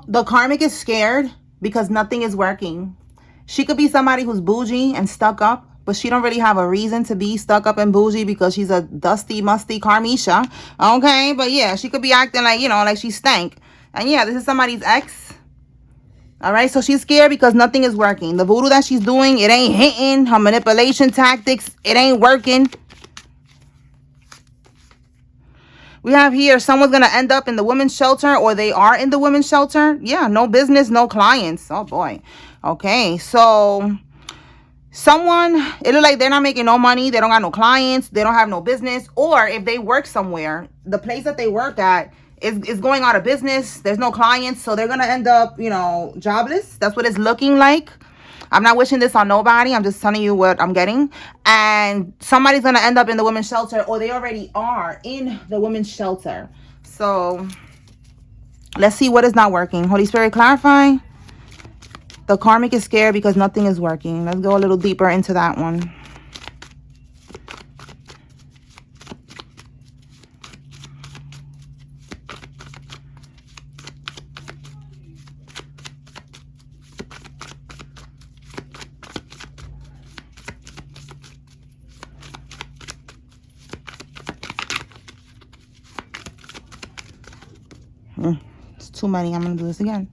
The karmic is scared because nothing is working. She could be somebody who's bougie and stuck up, but she don't really have a reason to be stuck up and bougie because she's a dusty, musty karmisha. Okay, but yeah, she could be acting like, you know, like she stank. And yeah, this is somebody's ex. All right, so she's scared because nothing is working. The voodoo that she's doing, it ain't hitting. Her manipulation tactics, it ain't working. We have here, someone's going to end up in the women's shelter, or they are in the women's shelter. Yeah, no business, no clients. Oh, boy. Okay, so someone, it looks like they're not making no money. They don't got no clients. They don't have no business. Or if they work somewhere, the place that they work at is going out of business. There's no clients. So they're going to end up, you know, jobless. That's what it's looking like. I'm not wishing this on nobody. I'm just telling you what I'm getting. And somebody's going to end up in the women's shelter, or they already are in the women's shelter. So let's see what is not working. Holy Spirit, clarify. The karmic is scared because nothing is working. Let's go a little deeper into that one. It's too many. I'm going to do this again.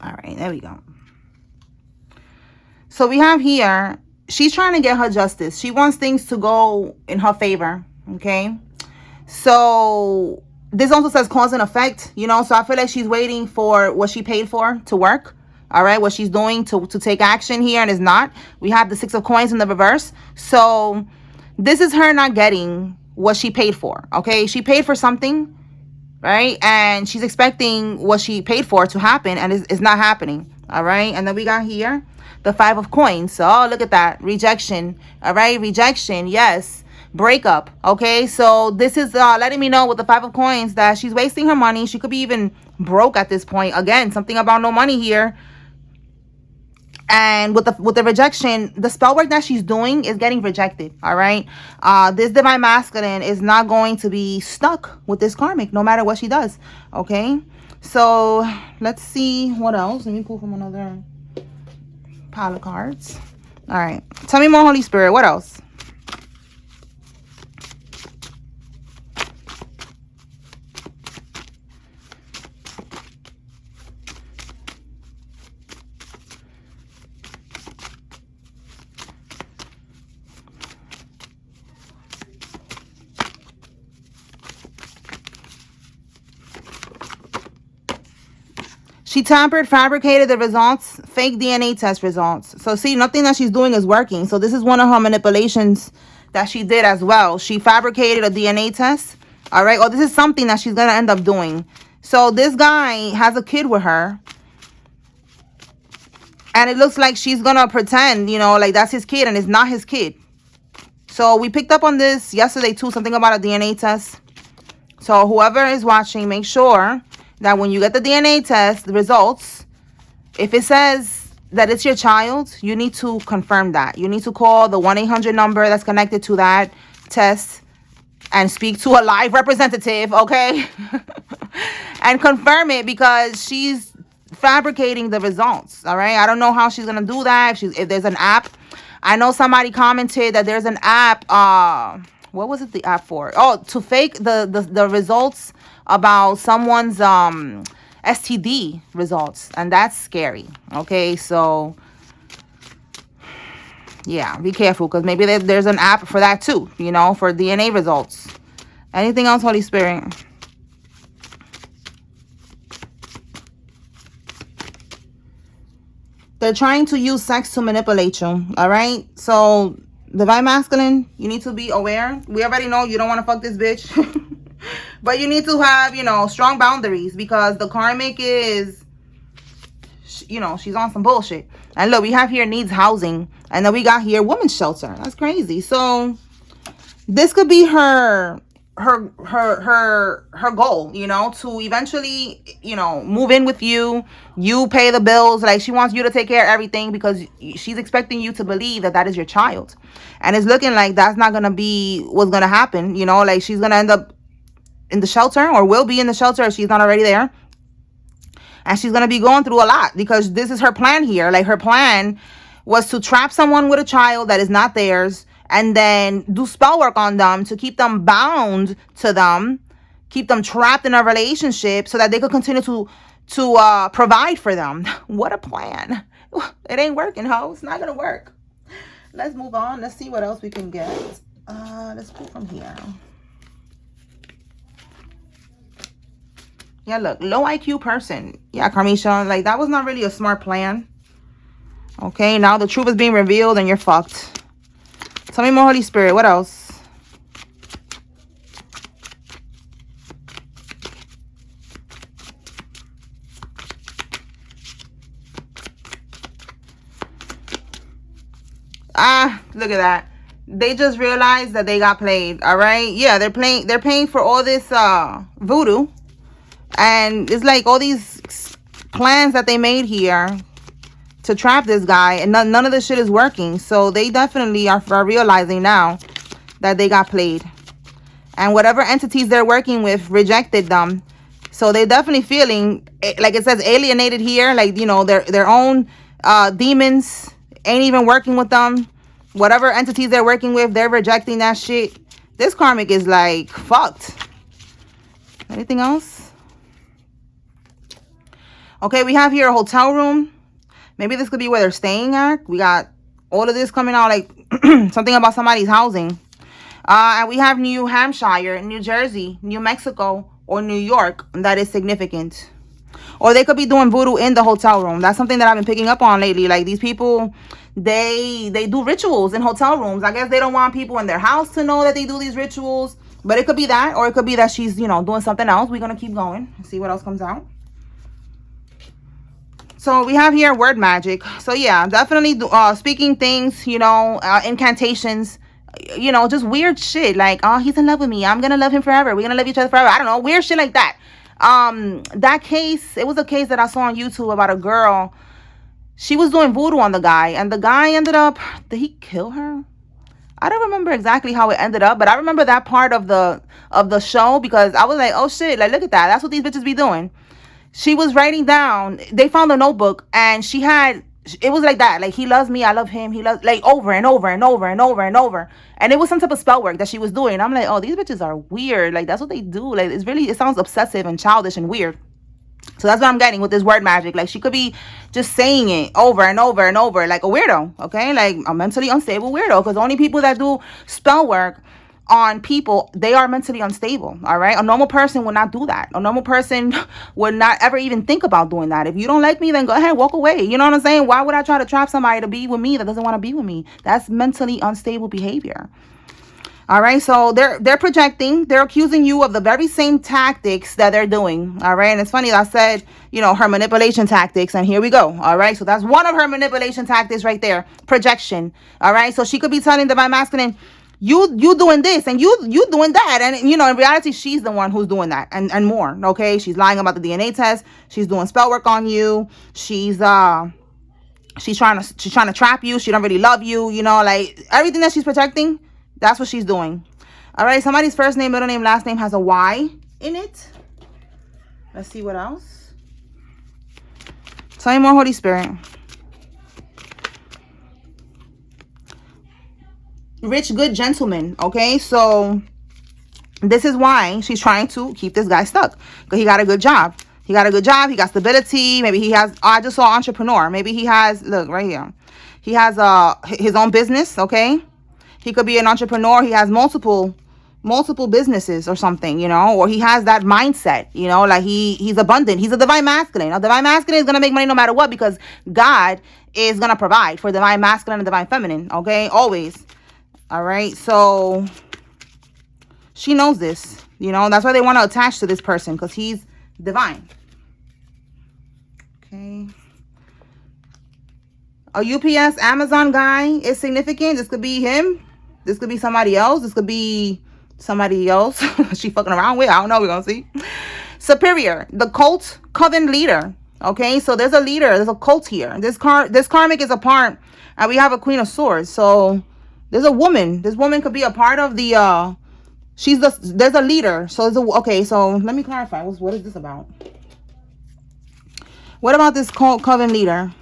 All right, there we go. So we have here, she's trying to get her justice. She wants things to go in her favor, okay? So this also says cause and effect, you know? So I feel like she's waiting for what she paid for to work, all right? What she's doing to take action here, and is not. We have the 6 of coins in the reverse. So this is her not getting what she paid for, okay? She paid for something, right? And she's expecting what she paid for to happen, and it's not happening, all right? And then we got here the 5 of coins. So oh, look at that, rejection, all right? Rejection, yes, breakup, okay? So this is letting me know with the 5 of coins that she's wasting her money. She could be even broke at this point. Again, something about no money here. And with the rejection, the spell work that she's doing is getting rejected, all right? This divine masculine is not going to be stuck with this karmic no matter what she does, okay? So let's see what else. Let me pull from another pile of cards. All right, tell me more, Holy Spirit. What else? She tampered, fabricated the results, fake DNA test results. So see, nothing that she's doing is working. So this is one of her manipulations that she did as well. She fabricated a DNA test, all right? Or this is something that she's going to end up doing. So this guy has a kid with her. And it looks like she's going to pretend, you know, like that's his kid, and it's not his kid. So we picked up on this yesterday too, something about a DNA test. So whoever is watching, make sure that when you get the DNA test, the results, if it says that it's your child, you need to confirm that. You need to call the 1-800 number that's connected to that test and speak to a live representative, okay? And confirm it, because she's fabricating the results, all right? I don't know how she's going to do that, if there's an app. I know somebody commented that there's an app. What was it the app for? Oh, to fake the results about someone's STD results, and that's scary, okay? So yeah, be careful, because maybe there's an app for that too, you know, for DNA results. Anything else, Holy Spirit? They're trying to use sex to manipulate you, all right? So divine masculine, you need to be aware. We already know you don't want to fuck this bitch. But you need to have, you know, strong boundaries, because the karmic is, you know, she's on some bullshit. And look, we have here needs housing. And then we got here women's shelter. That's crazy. So this could be her goal, you know, to eventually, you know, move in with you. You pay the bills. Like, she wants you to take care of everything, because she's expecting you to believe that that is your child. And it's looking like that's not going to be what's going to happen. You know, like, she's going to end up in the shelter, or will be in the shelter if she's not already there. And she's going to be going through a lot because this is her plan here. Like, her plan was to trap someone with a child that is not theirs, and then do spell work on them to keep them bound to them, keep them trapped in a relationship so that they could continue to provide for them. What a plan. It ain't working, ho. It's not going to work. Let's move on. Let's see what else we can get. Let's pull from here. Yeah, look, low IQ person. Yeah, Carmisha, like, that was not really a smart plan. Okay, now the truth is being revealed and you're fucked. Tell me more, Holy Spirit. What else? Look at that. They just realized that they got played. All right. Yeah, they're paying for all this voodoo. And it's like all these plans that they made here to trap this guy, and none of this shit is working. So they definitely are realizing now that they got played. And whatever entities they're working with rejected them. So they're definitely feeling, like it says, alienated here. Like, you know, their own demons ain't even working with them. Whatever entities they're working with, they're rejecting that shit. This karmic is like fucked. Anything else? Okay, we have here a hotel room. Maybe this could be where they're staying at. We got all of this coming out like something about somebody's housing. And we have New Hampshire, New Jersey, New Mexico, or New York. That is significant. Or they could be doing voodoo in the hotel room. That's something that I've been picking up on lately. Like, these people, they do rituals in hotel rooms. I guess they don't want people in their house to know that they do these rituals. But it could be that, or it could be that she's, you know, doing something else. We're going to keep going and see what else comes out. So we have here word magic. So yeah, definitely speaking things, you know, incantations, you know, just weird shit. Like, oh, he's in love with me. I'm going to love him forever. We're going to love each other forever. I don't know. Weird shit like that. That case, it was a case that I saw on YouTube about a girl. She was doing voodoo on the guy, and the guy ended up, did he kill her? I don't remember exactly how it ended up, but I remember that part of the show because I was like, oh shit, like, look at that. That's what these bitches be doing. She was writing down, they found a notebook, and she had, it was like that, like, he loves me, I love him, he loves, like, over and over and over and over and over. And it was some type of spell work that she was doing. I'm like, oh, these bitches are weird. Like, that's what they do. Like, it's really, it sounds obsessive and childish and weird. So that's what I'm getting with this word magic. Like, she could be just saying it over and over and over, like a weirdo, okay? Like a mentally unstable weirdo, because only people that do spell work on people, they are mentally unstable. All right, a normal person would not do that. A normal person would not ever even think about doing that. If you don't like me, then go ahead, walk away. You know what I'm saying? Why would I try to trap somebody to be with me that doesn't want to be with me? That's mentally unstable behavior. All right, so they're projecting, they're accusing you of the very same tactics that they're doing. All right, and it's funny, I said, you know, her manipulation tactics, and here we go. All right, so that's one of her manipulation tactics right there, projection. All right, so she could be telling Divine Masculine, you doing this and you doing that, and you know, in reality, she's the one who's doing that and more. Okay, she's lying about the DNA test. She's doing spell work on you. She's trying to trap you. She don't really love you. You know, like everything that she's protecting, that's what she's doing. All right, somebody's first name, middle name, last name has a Y in it. Let's see what else. Tell me more, Holy Spirit. Rich, good gentleman. Okay, so this is why she's trying to keep this guy stuck, because he got a good job. He got stability. Maybe he has, I just saw entrepreneur. Maybe he has, look right here, he has his own business. Okay, he could be an entrepreneur. He has multiple businesses or something, you know, or he has that mindset, you know, like he's abundant. He's a divine masculine. A divine masculine is going to make money no matter what, because God is going to provide for divine masculine and divine feminine. Okay, always. All right, so she knows this, you know, that's why they want to attach to this person, because he's divine. Okay. A UPS Amazon guy is significant. This could be him. This could be somebody else. This could be somebody else she fucking around with. I don't know. We're going to see. Superior, the cult Coven leader. Okay, so there's a leader. There's a cult here. This karmic is a part, and we have a Queen of Swords. So there's a woman. This woman could be a part of the There's a leader. So okay, so let me clarify. What is this about? What about this Coven leader?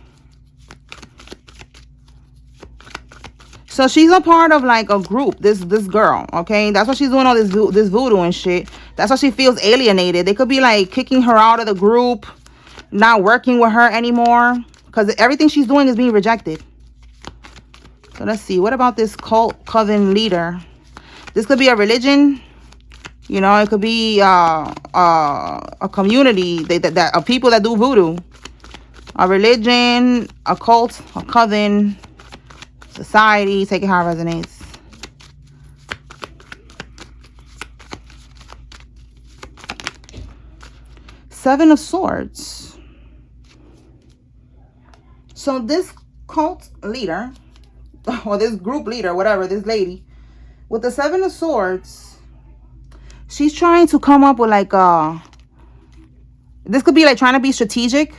So she's a part of like a group, this girl, okay? That's why she's doing all this voodoo and shit. That's why she feels alienated. They could be like kicking her out of the group, not working with her anymore, because everything she's doing is being rejected. So let's see. What about this Coven leader? This could be a religion. You know, it could be a community that of people that do voodoo. A religion, a cult, a coven, society. Take it how it resonates. Seven of Swords. So this cult leader, or this group leader, whatever, this lady, with the Seven of Swords, she's trying to come up with like this could be like trying to be strategic,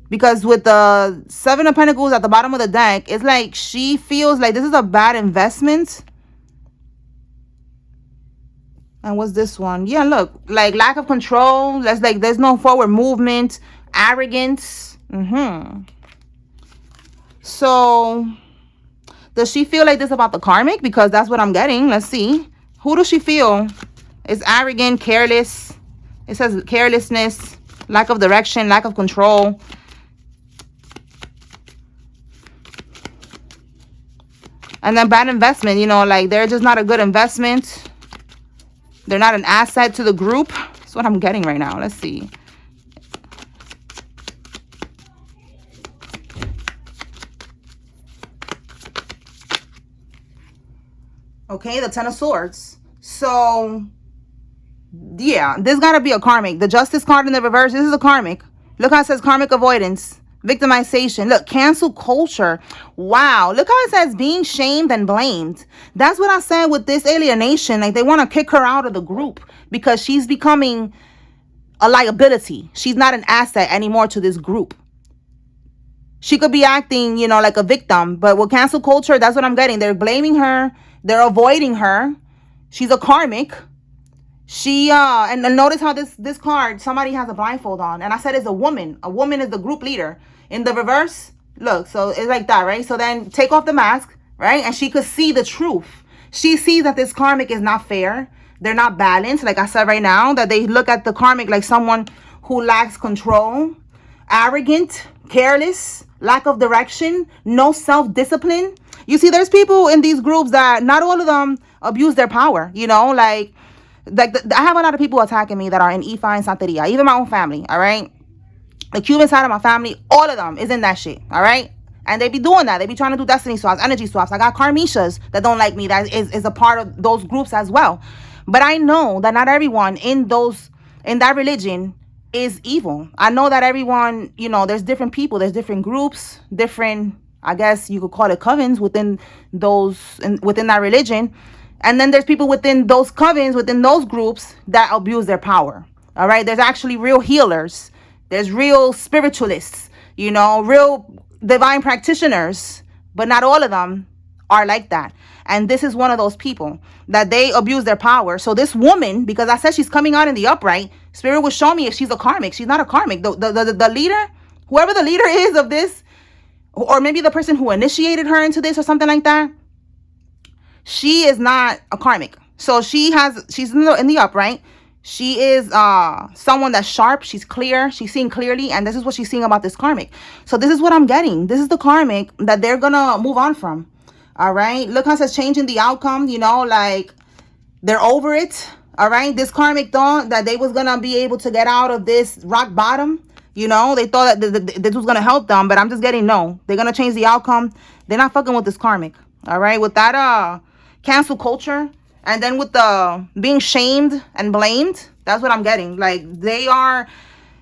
because with the Seven of Pentacles at the bottom of the deck, it's like she feels like this is a bad investment. And what's this one? Yeah, look, like lack of control. That's like there's no forward movement, arrogance. So does she feel like this about the karmic? Because that's what I'm getting. Let's see. Who does she feel is arrogant, careless? It says carelessness, lack of direction, lack of control. And then bad investment, you know, like they're just not a good investment. They're not an asset to the group. That's what I'm getting right now. Let's see. Okay, the Ten of Swords. So, yeah, this got to be a karmic. The Justice card in the reverse, this is a karmic. Look how it says karmic avoidance, victimization. Look, cancel culture. Wow, look how it says being shamed and blamed. That's what I said with this alienation. Like, they want to kick her out of the group because she's becoming a liability. She's not an asset anymore to this group. She could be acting, you know, like a victim. But with cancel culture, that's what I'm getting. They're blaming her. They're avoiding her. She's a karmic. She and notice how this card, somebody has a blindfold on, and I said it's a woman. A woman is the group leader. In the reverse, look, so it's like that, right? So then take off the mask, right? And she could see the truth. She sees that this karmic is not fair. They're not balanced, like I said right now, that they look at the karmic like someone who lacks control, arrogant, careless, lack of direction, no self-discipline. You see, there's people in these groups that not all of them abuse their power, you know, like I have a lot of people attacking me that are in Ifa and Santeria, even my own family, all right? The Cuban side of my family, all of them is in that shit, all right? And they be doing that. They be trying to do destiny swaps, energy swaps. I got karmishas that don't like me, that is a part of those groups as well. But I know that not everyone in that religion is evil. I know that everyone, you know, there's different people, there's different groups, different, I guess you could call it covens within that religion. And then there's people within those covens, within those groups that abuse their power. All right. There's actually real healers. There's real spiritualists, you know, real divine practitioners. But not all of them are like that. And this is one of those people that they abuse their power. So this woman, because I said she's coming out in the upright, Spirit will show me if she's a karmic. She's not a karmic. The leader, whoever the leader is of this, or maybe the person who initiated her into this or something like that, she is not a karmic. So she's in the upright. She is someone that's sharp. She's clear. She's seeing clearly. And this is what she's seeing about this karmic. So this is what I'm getting. This is the karmic that they're going to move on from. All right. Look how it says changing the outcome. You know, like they're over it. All right. This karmic thought that they was going to be able to get out of this rock bottom. You know, they thought that this was going to help them. But I'm just getting no. They're going to change the outcome. They're not fucking with this karmic. All right. With that cancel culture. And then with the being shamed and blamed, that's what I'm getting. Like they are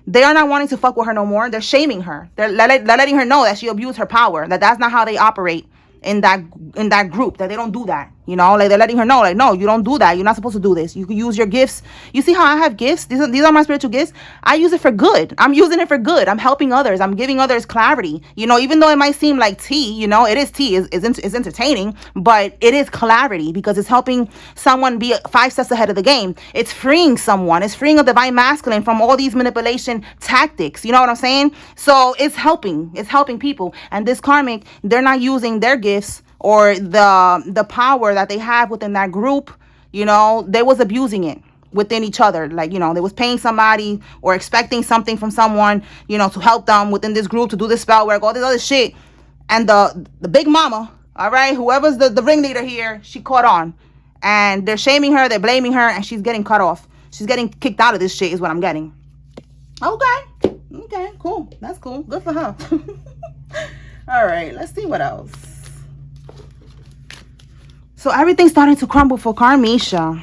not wanting to fuck with her no more. They're shaming her. They're letting her know that she abused her power. That's not how they operate in that group. That they don't do that. You know, like they're letting her know, like, no, you don't do that. You're not supposed to do this. You can use your gifts. You see how I have gifts? These are my spiritual gifts. I use it for good. I'm using it for good. I'm helping others. I'm giving others clarity. You know, even though it might seem like tea, you know, it is tea. It's entertaining, but it is clarity because it's helping someone be 5 steps ahead of the game. It's freeing someone. It's freeing a divine masculine from all these manipulation tactics. You know what I'm saying? So it's helping. It's helping people. And this karmic, they're not using their gifts or the power that they have within that group. You know, they was abusing it within each other. Like, you know, they was paying somebody or expecting something from someone, you know, to help them within this group to do this spell work, all this other shit. And the big mama, all right, whoever's the ringleader here, she caught on. And they're shaming her, they're blaming her, and she's getting cut off. She's getting kicked out of this shit is what I'm getting. Okay, cool. That's cool. Good for her. All right, let's see what else. So everything's starting to crumble for Karmisha.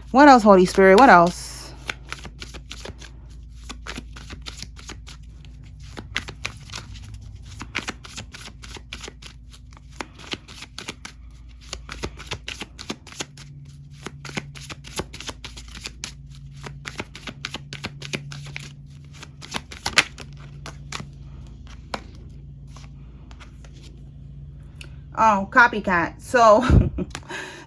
What else, Holy Spirit? What else? Oh, copycat. So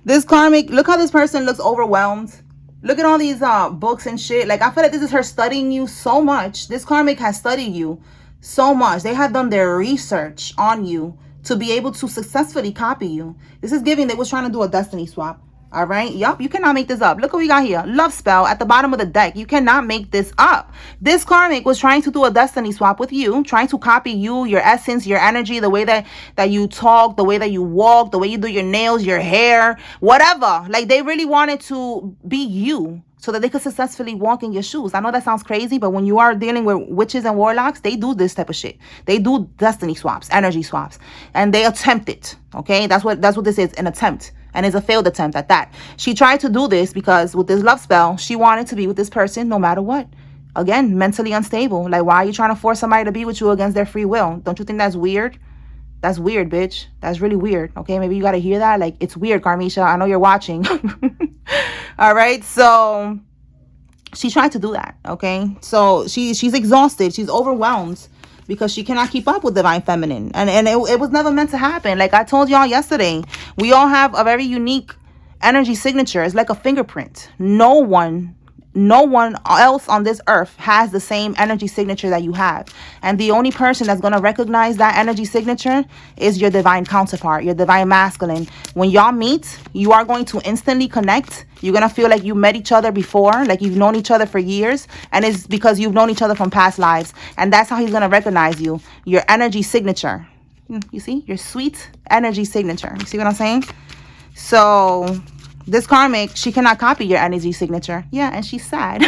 this karmic, look how this person looks overwhelmed. Look at all these books and shit. Like, I feel like this is her studying you so much. This karmic has studied you so much. They have done their research on you to be able to successfully copy you. This is giving they was trying to do a destiny swap. All right. Yup. You cannot make this up. Look what we got here. Love spell at the bottom of the deck. You cannot make this up. This karmic was trying to do a destiny swap with you, trying to copy you, your essence, your energy, the way that you talk, the way that you walk, the way you do your nails, your hair, whatever. Like, they really wanted to be you so that they could successfully walk in your shoes. I know that sounds crazy, but when you are dealing with witches and warlocks, they do this type of shit. They do destiny swaps, energy swaps, and they attempt it. Okay. That's what this is, an attempt. And it's a failed attempt at that. She tried to do this because with this love spell, she wanted to be with this person no matter what. Again, mentally unstable. Like, why are you trying to force somebody to be with you against their free will? Don't you think that's weird? That's weird, bitch. That's really weird. Okay, maybe you got to hear that. Like, it's weird, Karmisha. I know you're watching. All right, so she tried to do that, okay? So she's exhausted. She's overwhelmed because she cannot keep up with divine feminine. And it was never meant to happen. Like I told y'all yesterday, we all have a very unique energy signature. It's like a fingerprint. No one else on this earth has the same energy signature that you have. And the only person that's going to recognize that energy signature is your divine counterpart, your divine masculine. When y'all meet, you are going to instantly connect. You're going to feel like you met each other before, like you've known each other for years. And it's because you've known each other from past lives. And that's how he's going to recognize you, your energy signature. You see, your sweet energy signature. You see what I'm saying? So this karmic, she cannot copy your energy signature. Yeah, and she's sad.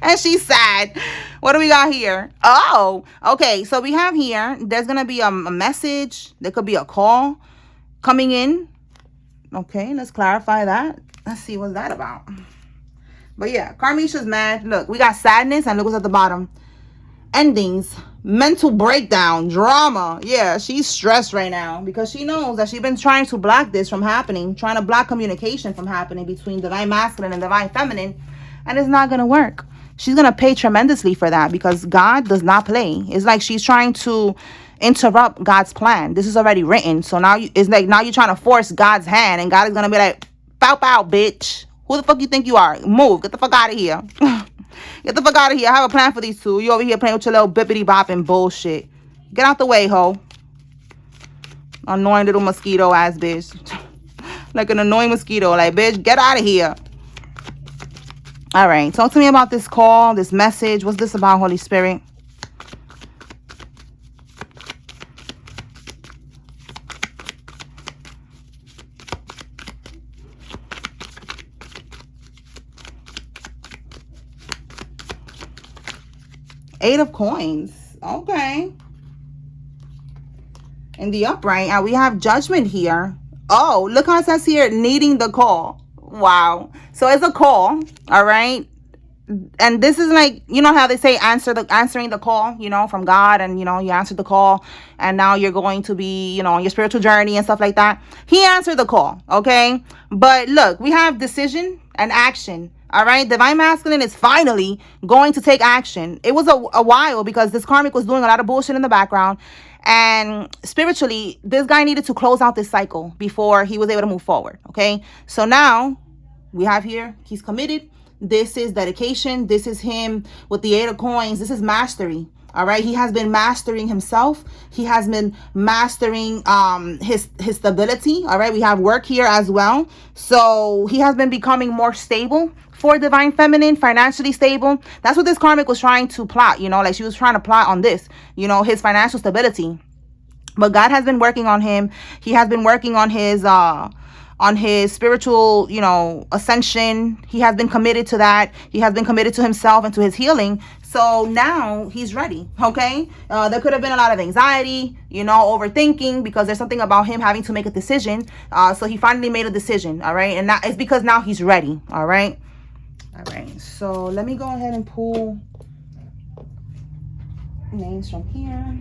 And she's sad. What do we got here? Oh, okay. So we have here, there's going to be a message. There could be a call coming in. Okay, let's clarify that. Let's see what's that about. But yeah, Karmisha's mad. Look, we got sadness and look what's at the bottom. Endings, mental breakdown, drama. Yeah, she's stressed right now because she knows that she's been trying to block this from happening, trying to block communication from happening between divine masculine and divine feminine, and it's not going to work. She's going to pay tremendously for that because God does not play. It's like she's trying to interrupt God's plan. This is already written. So now it's like now you're trying to force God's hand, and God is going to be like, pow, pow, bitch. Who the fuck you think you are? Move. Get the fuck out of here. Get the fuck out of here. I have a plan for these two. You over here playing with your little bippity bop and bullshit. Get out the way, ho. Annoying little mosquito ass bitch. Like an annoying mosquito. Like, bitch, get out of here. All right. Talk to me about this call, this message. What's this about, Holy Spirit? Eight of coins. Okay. In the upright, and we have judgment here. Oh, look how it says here, needing the call. Wow. So it's a call. All right. and this is like, you know how they say answering the call, you know, from God, and you know, you answered the call, and now you're going to be, you know, on your spiritual journey and stuff like that. He answered the call, okay? But look, we have decision and action. All right, divine masculine is finally going to take action. It was a while, because this karmic was doing a lot of bullshit in the background, and spiritually this guy needed to close out this cycle before he was able to move forward. Okay, so now we have here, he's committed. This is dedication. This is him with the 8 of coins. This is mastery. All right, he has been mastering himself. He has been mastering his stability. All right, we have work here as well. So he has been becoming more stable for divine feminine, financially stable. That's what this karmic was trying to plot, you know, like she was trying to plot on this, you know, his financial stability. But God has been working on him. He has been working on his spiritual, you know, ascension. He has been committed to that. He has been committed to himself and to his healing. So now he's ready. Okay, there could have been a lot of anxiety, you know, overthinking, because there's something about him having to make a decision. So he finally made a decision. All right, and that is because now he's ready. All right. So let me go ahead and pull names from here.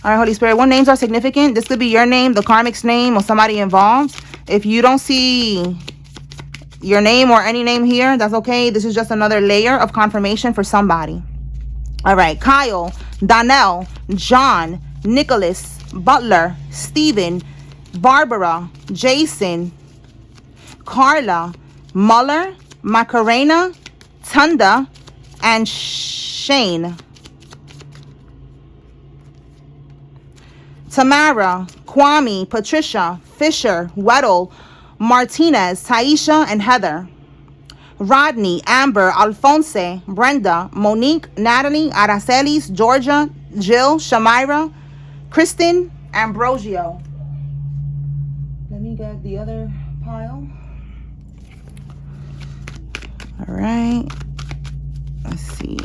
All right, Holy Spirit, what names are significant? This could be your name, the karmic's name, or somebody involved. If you don't see your name or any name here, that's okay. This is just another layer of confirmation for somebody. All right, Kyle, Donnell, John, Nicholas, Butler, Stephen, Barbara, Jason, Carla, Muller, Macarena, Tunda, and Shane. Tamara, Kwame, Patricia, Fisher, Weddle, Martinez, Taisha, and Heather. Rodney, Amber, Alphonse, Brenda, Monique, Natalie, Aracelis, Georgia, Jill, Shamira, Kristen, Ambrosio. Let me get the other pile. All right. Let's see.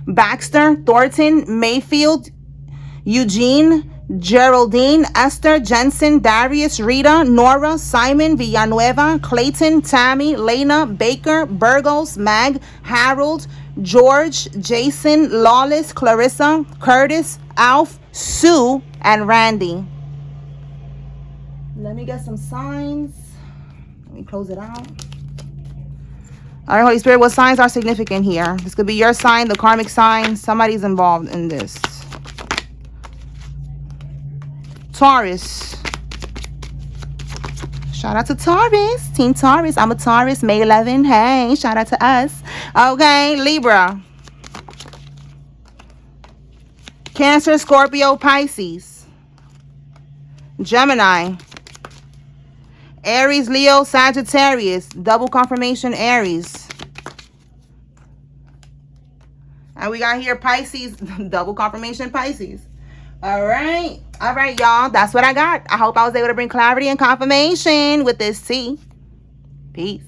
Baxter, Thornton, Mayfield, Eugene, Geraldine, Esther, Jensen, Darius, Rita, Nora, Simon, Villanueva, Clayton, Tammy, Lena, Baker, Burgos, Mag, Harold, George, Jason, Lawless, Clarissa, Curtis, Alf, Sue, and Randy. Let me get some signs. Let me close it out. All right, Holy Spirit, what signs are significant here? This could be your sign, the karmic sign. Somebody's involved in this. Taurus. Shout out to Taurus. Team Taurus. I'm a Taurus, May 11. Hey, shout out to us. Okay, Libra. Cancer, Scorpio, Pisces. Gemini. Aries, Leo, Sagittarius. Double confirmation, Aries. And we got here Pisces, double confirmation, Pisces. All right, y'all. That's what I got. I hope I was able to bring clarity and confirmation with this tea. Peace.